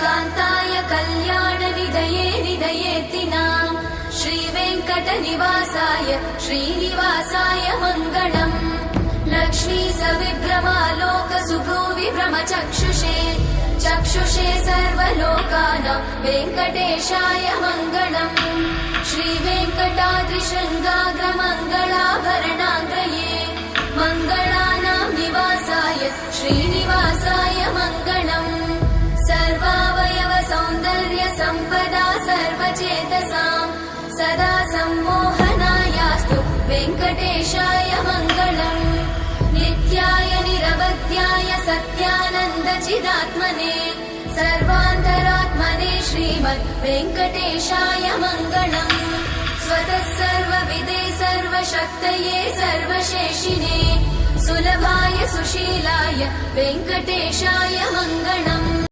कान्ताय कल्याणनिधये निधयेतिनाम् श्रीवेङ्कटनिवासाय श्रीनिवासाय मङ्गलम् लक्ष्मी सविभ्रमालोकसुभ्रूविभ्रमचक्षुषे चक्षुषे सर्वलोकानां वेङ्कटेशाय मङ्गलम् श्रीवेङ्कटाद्रिशृङ्गाग्रमङ्गलाभरणाङ्ग्रये मङ्गलानां निवासाय श्रीनिवासाय मङ्गलम् सर्वावयव सौन्दर्य सम्पदा सर्वचेतसां सदा सम्मोहनायास्तु वेङ्कटेशाय मङ्गलम् नित्याय निरवध्याय सत्यानन्दचिदात्मने सर्वान्तरात्मने श्रीमद् वेङ्कटेशाय मङ्गलम् स्वतः सर्वविदे सर्वशक्तये सर्वशेषिने सुलभाय सुशीलाय वेङ्कटेशाय मङ्गलम्।